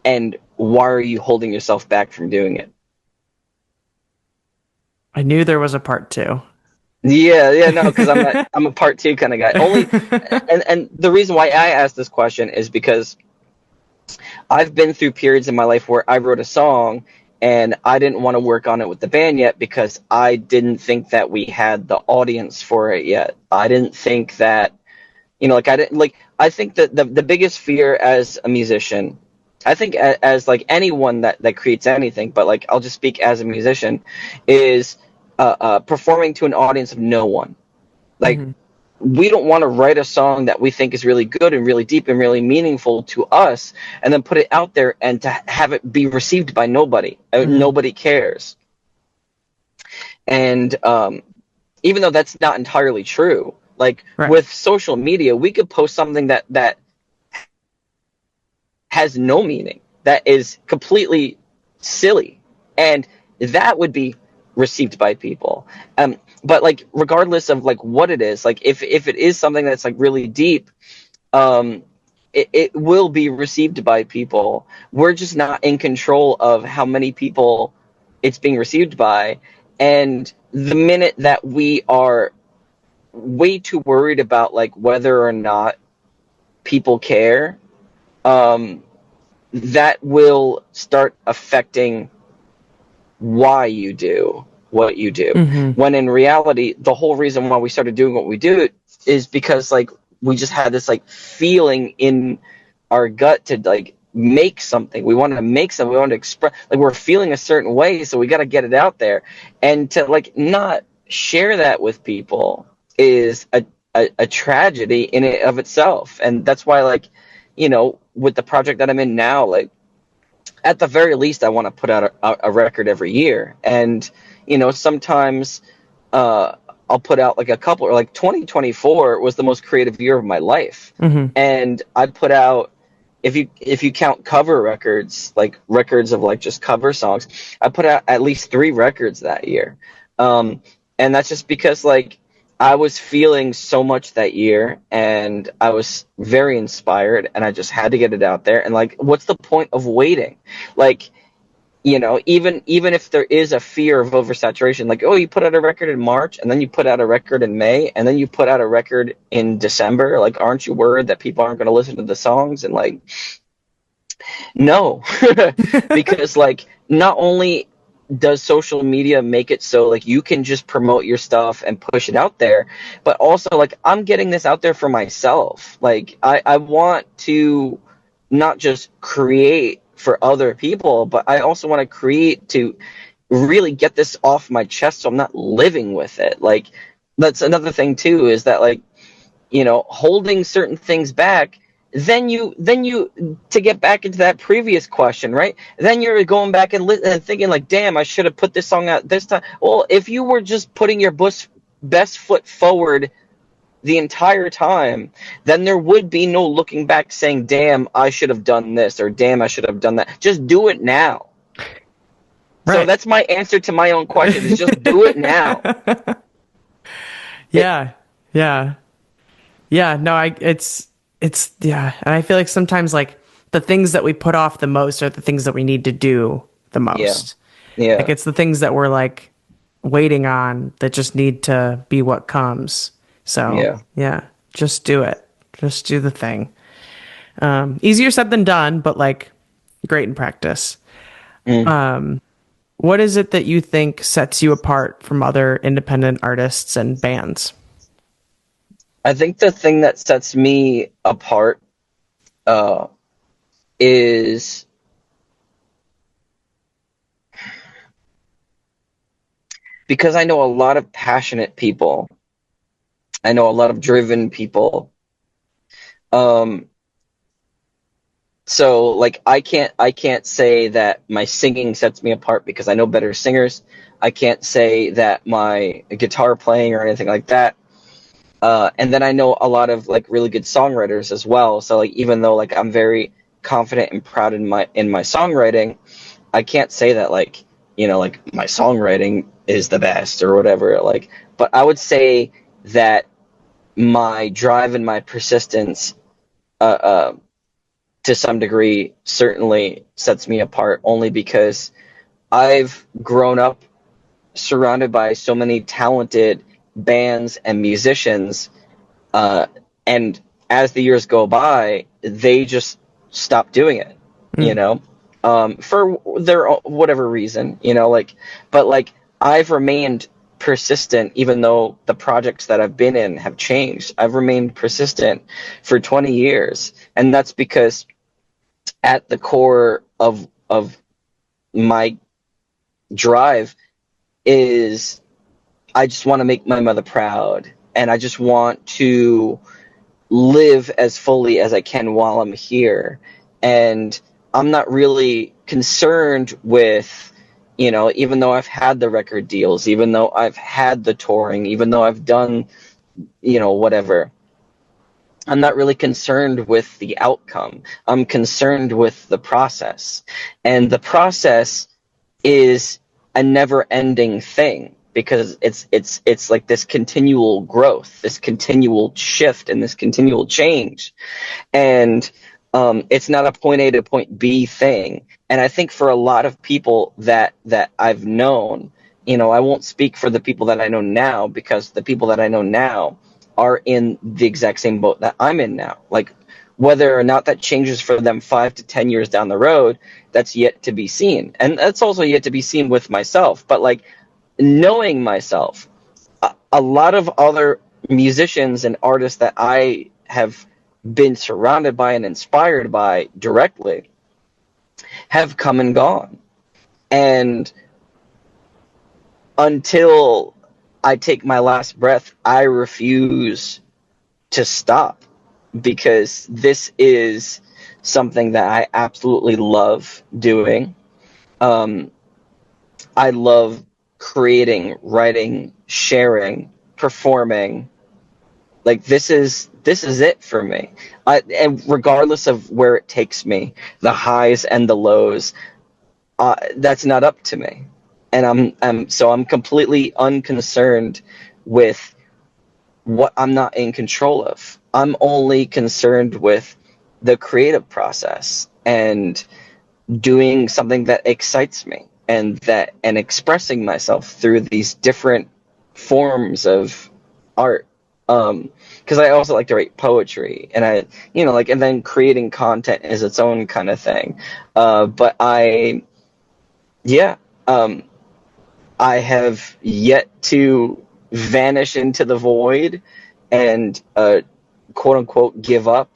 B: and why are you holding yourself back from doing it?
A: I knew there was a part two.
B: Yeah, yeah, no, because I'm a part two kind of guy. Only, and the reason why I asked this question is because I've been through periods in my life where I wrote a song and I didn't want to work on it with the band yet because I didn't think that we had the audience for it yet. I didn't think that, like I didn't like. I think that the biggest fear as a musician, I think as like anyone that creates anything, but like I'll just speak as a musician, is performing to an audience of no one. Like,
A: Hmm.
B: we don't want to write a song that we think is really good and really deep and really meaningful to us and then put it out there and to have it be received by nobody.
A: Hmm.
B: Nobody cares. And even though that's not entirely true, like
A: Right.
B: with social media, we could post something that has no meaning, that is completely silly, and that would be received by people. But like, regardless of like what it is, like if it is something that's like really deep, um, it will be received by people. We're just not in control of how many people it's being received by. And the minute that we are way too worried about like whether or not people care, um, that will start affecting why you do what you do.
A: Hmm.
B: When in reality, the whole reason why we started doing what we do is because like we just had this like feeling in our gut to like make something. We want to make something. We want to express, like, we're feeling a certain way, so we got to get it out there. And to like not share that with people is a tragedy in it of itself. And that's why, like, with the project that I'm in now, like, at the very least, I want to put out a record every year. And, sometimes uh, I'll put out like a couple, or like 2024 was the most creative year of my life.
A: Hmm.
B: And I put out, if you count cover records, like records of like just cover songs, I put out at least 3 records that year. Um, and that's just because like I was feeling so much that year, and I was very inspired, and I just had to get it out there. And like, what's the point of waiting? Like, even if there is a fear of oversaturation, like, oh, you put out a record in March, and then you put out a record in May, and then you put out a record in December, like, aren't you worried that people aren't going to listen to the songs? And like, no, because like, not only does social media make it so like you can just promote your stuff and push it out there, but also like I'm getting this out there for myself. Like I want to not just create for other people, but I also want to create to really get this off my chest so I'm not living with it. Like, that's another thing too, is that like, holding certain things back, then you to get back into that previous question, right? Then you're going back and thinking like, damn, I should have put this song out this time. Well, if you were just putting your best foot forward the entire time, then there would be no looking back saying, damn, I should have done this, or damn, I should have done that. Just do it now. So
A: Right.
B: that's my answer to my own question, is just do it now. It,
A: Yeah. Yeah. Yeah. No, yeah. And I feel like sometimes like the things that we put off the most are the things that we need to do the
B: yeah,
A: most. Like
B: yeah,
A: it's the things that we're like waiting on that just need to be what comes. So
B: yeah.
A: yeah, just do it. Just do the thing. Easier said than done, but like great in practice.
B: Mm.
A: What is it that you think sets you apart from other independent artists and bands?
B: I think the thing that sets me apart uh, is because I know a lot of passionate people. I know a lot of driven people. Um, so like I can't say that my singing sets me apart because I know better singers. I can't say that my guitar playing or anything like that. And then I know a lot of like really good songwriters as well. So like, even though like I'm very confident and proud in my songwriting, I can't say that like, like my songwriting is the best or whatever. Like, but I would say that my drive and my persistence, uh, uh, to some degree, certainly sets me apart, only because I've grown up surrounded by so many talented bands and musicians, uh, and as the years go by, they just stop doing it,
A: Mm,
B: for their whatever reason, like, but like I've remained persistent even though the projects that I've been in have changed. I've remained persistent for 20 years, and that's because at the core of my drive is I just want to make my mother proud, and I just want to live as fully as I can while I'm here. And I'm not really concerned with, even though I've had the record deals, even though I've had the touring, even though I've done, whatever, I'm not really concerned with the outcome. I'm concerned with the process. And the process is a never ending thing, because it's like this continual growth, this continual shift, and this continual change. And it's not a point A to point B thing. And I think for a lot of people that I've known, I won't speak for the people that I know now, because the people that I know now are in the exact same boat that I'm in now. Like, whether or not that changes for them 5 to 10 years down the road, that's yet to be seen. And that's also yet to be seen with myself. But like, knowing myself, a lot of other musicians and artists that I have been surrounded by and inspired by directly, have come and gone. And until I take my last breath, I refuse to stop, because this is something that I absolutely love doing. Um, I love creating, writing, sharing, performing. Like this is it for me. And regardless of where it takes me, the highs and the lows, that's not up to me. And I'm completely unconcerned with what I'm not in control of. I'm only concerned with the creative process and doing something that excites me, and expressing myself through these different forms of art. Because I also like to write poetry, and and then creating content is its own kind of thing. But yeah, um, I have yet to vanish into the void and quote unquote give up.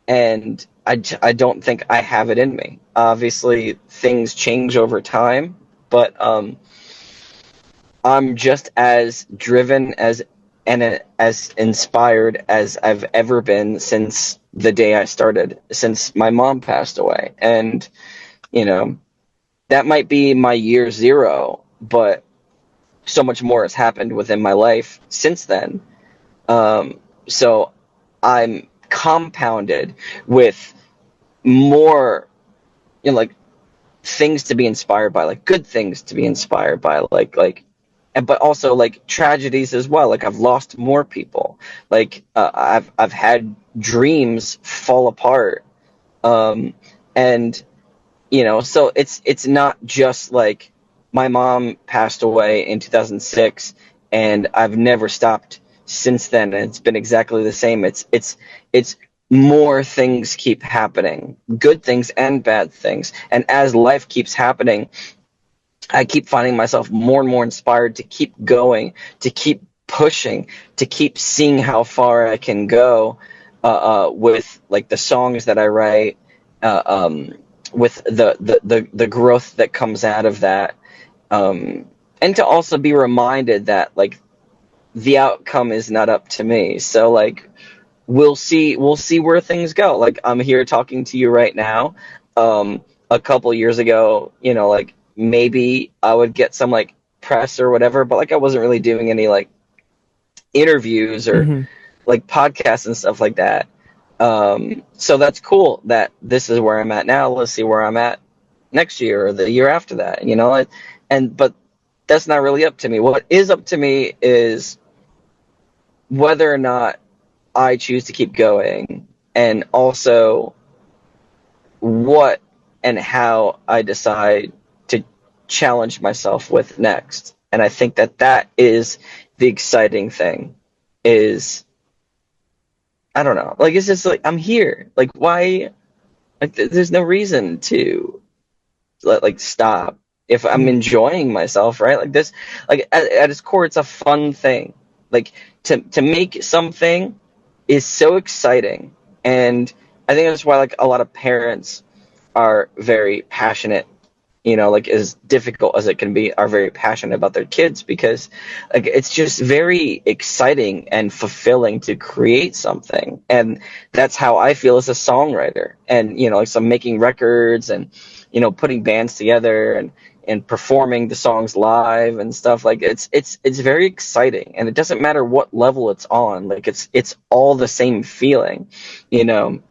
B: And I don't think I have it in me. Obviously, things change over time, but I'm just as driven and as inspired as I've ever been since the day I started, since my mom passed away. And, you know, that might be my year zero, but so much more has happened within my life since then. So I'm compounded with more, like things to be inspired by, like good things to be inspired by, but also like tragedies as well. Like I've lost more people. Like I've had dreams fall apart. And so it's not just like my mom passed away in 2006 and I've never stopped since then, and it's been exactly the same. It's more things keep happening, good things and bad things. And as life keeps happening, I keep finding myself more and more inspired to keep going, to keep pushing, to keep seeing how far I can go, with like the songs that I write, uh, um, with the growth that comes out of that, and to also be reminded that like the outcome is not up to me. So like we'll see where things go. Like I'm here talking to you right now. A couple years ago, like maybe I would get some like press or whatever, but like I wasn't really doing any like interviews or
A: Hmm.
B: like podcasts and stuff like that. So that's cool that this is where I'm at now. Let's see where I'm at next year or the year after that, but that's not really up to me. What is up to me is whether or not I choose to keep going, and also what and how I decide to challenge myself with next. And I think that that is the exciting thing. Is I don't know, like it's just like I'm here. Like why? Like there's no reason to like stop if I'm enjoying myself, right? Like this, like at its core, it's a fun thing. Like to make something is so exciting, and I think that's why like a lot of parents are very passionate, like as difficult as it can be, are very passionate about their kids, because like it's just very exciting and fulfilling to create something. And that's how I feel as a songwriter. And like so I'm making records and putting bands together and performing the songs live and stuff. Like it's very exciting, and it doesn't matter what level it's on. Like it's all the same feeling, you know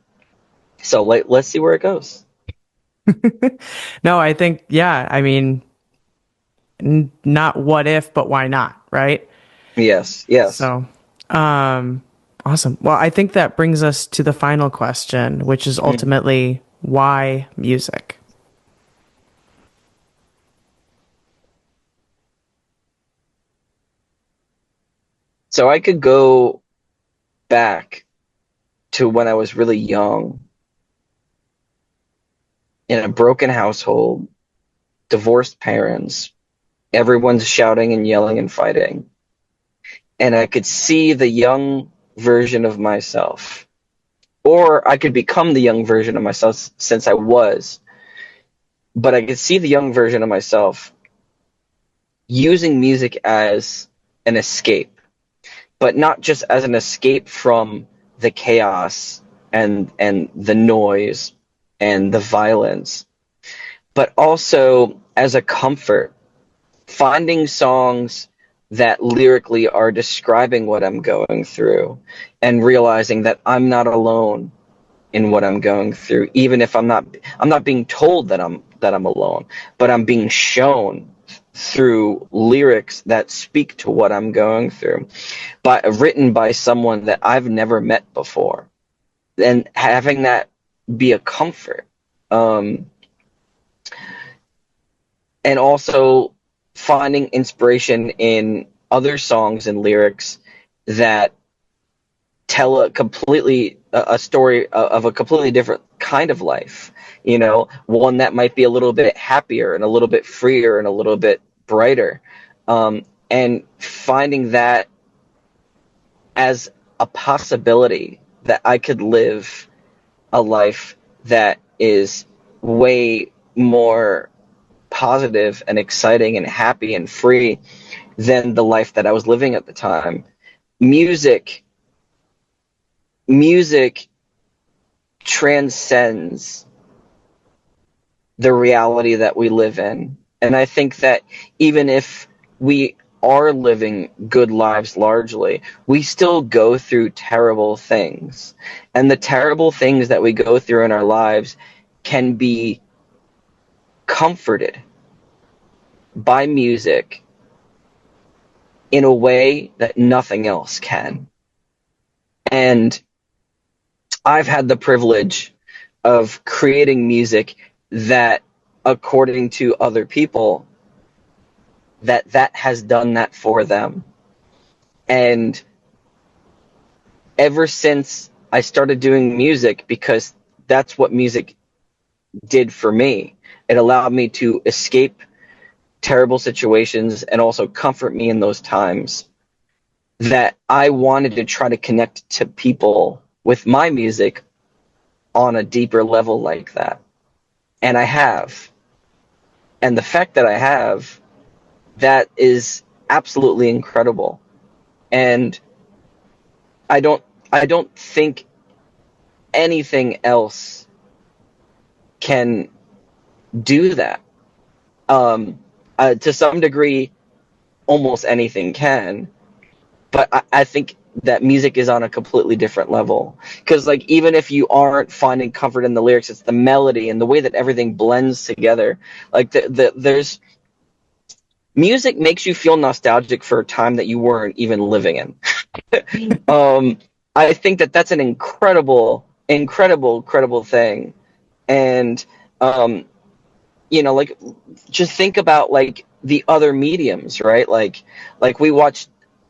B: so like let's see where it goes.
A: No, I think, yeah, I mean, not what if, but why not, right?
B: Yes, yes.
A: So, um, awesome. Well, I think that brings us to the final question, which is
B: Mm.
A: ultimately why music?
B: So I could go back to when I was really young, in a broken household, divorced parents, everyone's shouting and yelling and fighting. And I could see the young version of myself, or I could become the young version of myself since I was. but I could see the young version of myself using music as an escape, but not just as an escape from the chaos and the noise and the violence, but also as a comfort, finding songs that lyrically are describing what I'm going through and realizing that I'm not alone in what I'm going through, even if I'm not being told that I'm alone, but I'm being shown through lyrics that speak to what I'm going through, written by someone that I've never met before, and having that be a comfort. Um, and also finding inspiration in other songs and lyrics that tell a story of a completely different kind of life, one that might be a little bit happier and a little bit freer and a little bit brighter, and finding that as a possibility that I could live a life that is way more positive and exciting and happy and free than the life that I was living at the time. Music music transcends the reality that we live in. And I think that even if we are living good lives largely, we still go through terrible things. And the terrible things that we go through in our lives can be comforted by music in a way that nothing else can. And I've had the privilege of creating music that, according to other people, that has done that for them. And ever since I started doing music, because that's what music did for me, it allowed me to escape terrible situations and also comfort me in those times, that I wanted to try to connect to people with my music on a deeper level like that. And I have. And the fact that I have, that is absolutely incredible. And I don't I don't think anything else can do that. Um, to some degree, almost anything can, but I think that music is on a completely different level. Because like even if you aren't finding comfort in the lyrics, it's the melody and the way that everything blends together. Like there's music makes you feel nostalgic for a time that you weren't even living in. I think that that's an incredible thing. And um, like just think about like the other mediums, right? Like we watch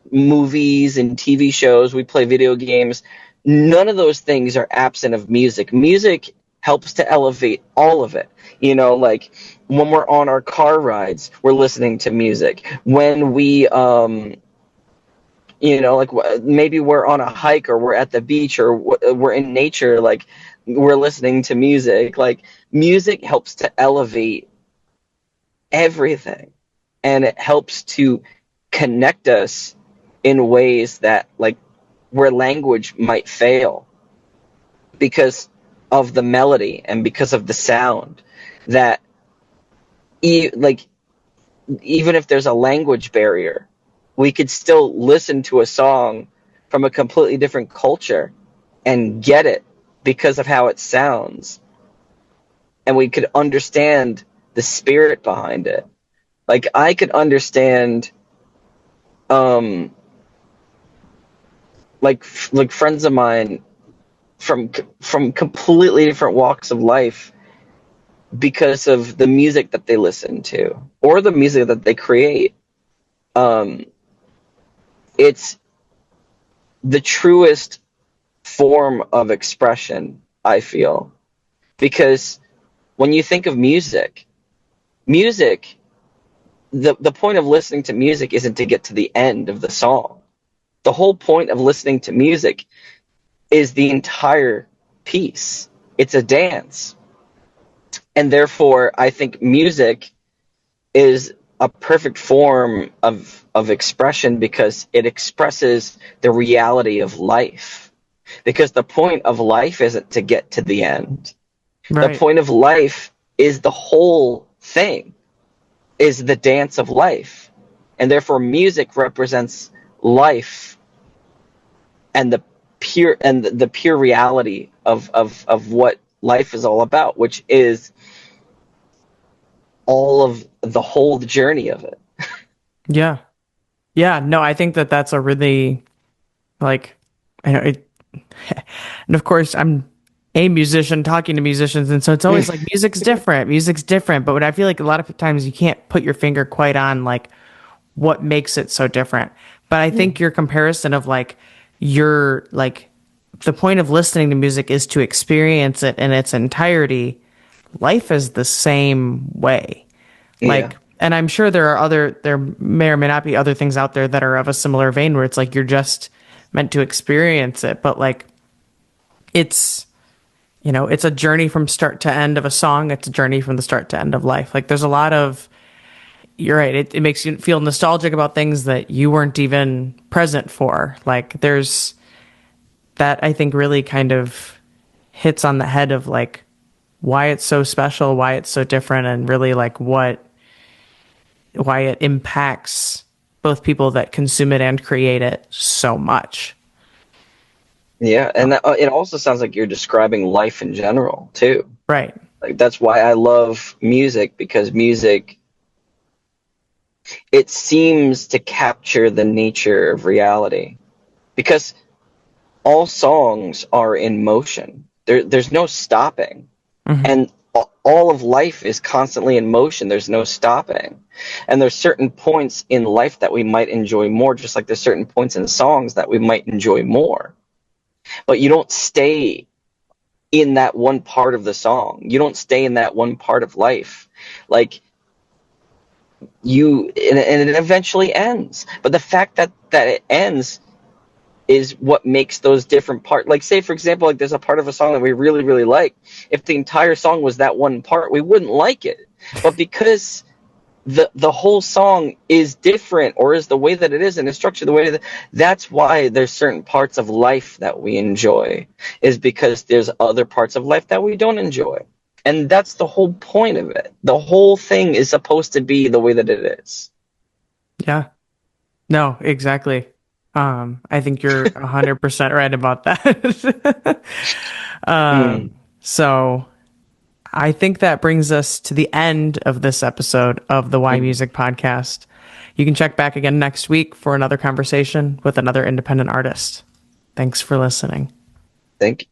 B: movies and TV shows, we play video games. None of those things are absent of music. Music helps to elevate all of it. Like when we're on our car rides, we're listening to music. When we like maybe we're on a hike or we're at the beach or we're in nature, like we're listening to music. Like music helps to elevate everything, and it helps to connect us in ways that like where language might fail, because of the melody and because of the sound, that like even if there's a language barrier, we could still listen to a song from a completely different culture and get it because of how it sounds, and we could understand the spirit behind it. Like I could understand um like friends of mine from from completely different walks of life because of the music that they listen to or the music that they create. um it's the truest form of expression, I feel, because when you think of music, the point of listening to music isn't to get to the end of the song. The whole point of listening to music is the entire piece. It's a dance. And therefore, I think music is a perfect form of expression because it expresses the reality of life. Because the point of life isn't to get to the end. The
A: Right.
B: point of life is the whole thing, is the dance of life. And therefore music represents life and the pure reality of what life is all about, which is all of the whole journey of it.
A: Yeah. Yeah. No, I think that that's a really like, I know it, and of course I'm a musician talking to musicians, and so it's always like music's different. Music's different, but what I feel like a lot of times you can't put your finger quite on like what makes it so different. But I think your comparison of like your like the point of listening to music is to experience it in its entirety. Life is the same way.
B: Yeah.
A: Like, and I'm sure there may or may not be other things out there that are of a similar vein where it's like you're just meant to experience it. But like, it's, it's a journey from start to end of a song. It's a journey from the start to end of life. Like, there's a lot of, you're right. It makes you feel nostalgic about things that you weren't even present for. Like, there's that I think really kind of hits on the head of like why it's so special, why it's so different, and really like why it impacts both people that consume it and create it so much.
B: Yeah, and it also sounds like you're describing life in general too.
A: Right.
B: Like that's why I love music, because music, it seems to capture the nature of reality. Because all songs are in motion. There's no stopping.
A: Hmm.
B: And all of life is constantly in motion. There's no stopping. And there's certain points in life that we might enjoy more, just like there's certain points in songs that we might enjoy more. But you don't stay in that one part of the song. You don't stay in that one part of life. Like and it eventually ends. But the fact that it ends is what makes those different parts. Like, say, for example, like there's a part of a song that we really, really like. If the entire song was that one part, we wouldn't like it. But because the whole song is different, or is the way that it is and is structured the way that, that's why there's certain parts of life that we enjoy, is because there's other parts of life that we don't enjoy. And that's the whole point of it. The whole thing is supposed to be the way that it is.
A: Yeah. No, exactly. I think you're 100% right about that.
B: Mm,
A: So I think that brings us to the end of this episode of the Why
B: mm.
A: Music podcast. You can check back again next week for another conversation with another independent artist. Thanks for listening.
B: Thank